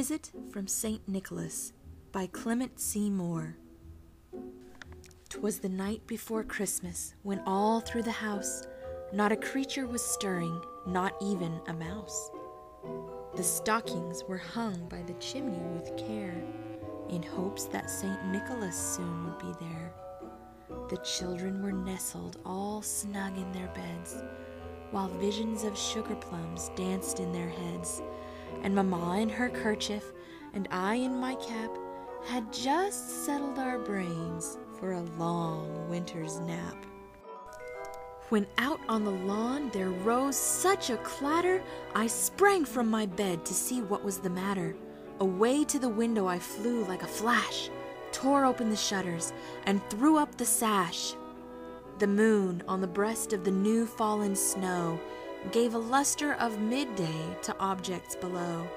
Visit from St. Nicholas by Clement Moore. 'Twas the night before Christmas, when all through the house not a creature was stirring, not even a mouse. The stockings were hung by the chimney with care, in hopes that St. Nicholas soon would be there. The children were nestled all snug in their beds, while visions of sugar plums danced in their heads, and Mamma in her kerchief and I in my cap had just settled our brains for a long winter's nap. When out on the lawn there rose such a clatter, I sprang from my bed to see what was the matter. Away to the window I flew like a flash, tore open the shutters, and threw up the sash. The moon on the breast of the new fallen snow gave a luster of midday to objects below,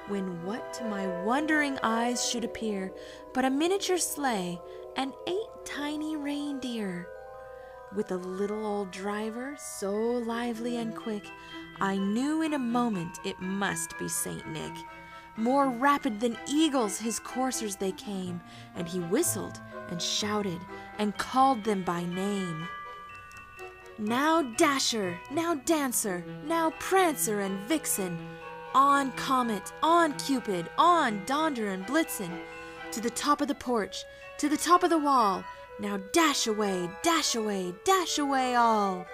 when what to my wondering eyes should appear but a miniature sleigh and 8 tiny reindeer. With a little old driver so lively and quick, I knew in a moment it must be Saint Nick. More rapid than eagles his coursers they came, and he whistled and shouted and called them by name. Now Dasher, now Dancer, now Prancer and Vixen, on Comet, on Cupid, on Donder and Blitzen, to the top of the porch, to the top of the wall, now dash away, dash away, dash away all.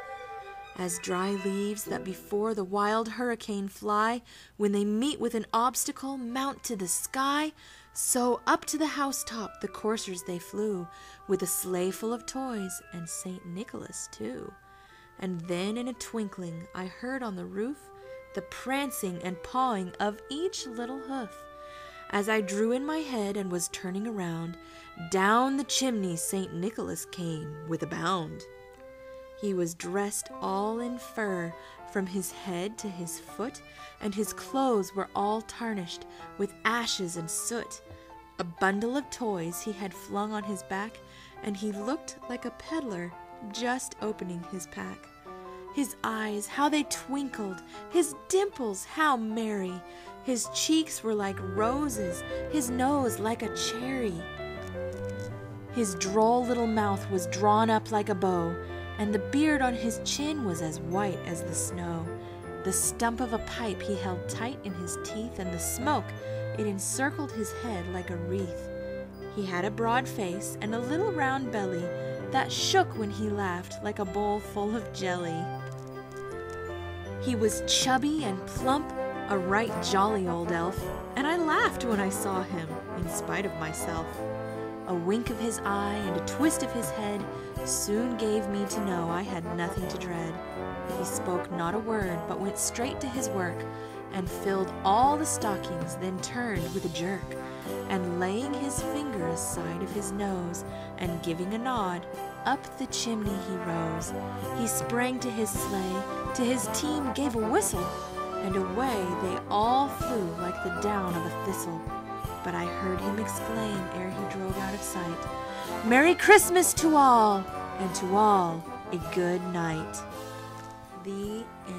As dry leaves that before the wild hurricane fly, when they meet with an obstacle, mount to the sky, so up to the housetop the coursers they flew, with a sleigh full of toys, and St. Nicholas too. And then in a twinkling I heard on the roof the prancing and pawing of each little hoof. As I drew in my head and was turning around, down the chimney St. Nicholas came with a bound. He was dressed all in fur from his head to his foot, and his clothes were all tarnished with ashes and soot. A bundle of toys he had flung on his back, and he looked like a peddler just opening his pack. His eyes, how they twinkled, his dimples, how merry. His cheeks were like roses, his nose like a cherry. His droll little mouth was drawn up like a bow, and the beard on his chin was as white as the snow. The stump of a pipe he held tight in his teeth, and the smoke, it encircled his head like a wreath. He had a broad face and a little round belly that shook when he laughed like a bowl full of jelly. He was chubby and plump, a right jolly old elf, and I laughed when I saw him, in spite of myself. A wink of his eye and a twist of his head soon gave me to know I had nothing to dread. He spoke not a word, but went straight to his work, and filled all the stockings, then turned with a jerk, and laying his finger aside of his nose, and giving a nod, up the chimney he rose. He sprang to his sleigh, to his team gave a whistle, and away they all flew like the down of a thistle. But I heard him exclaim ere he drove out of sight, "Merry Christmas to all, and to all a good night." The end.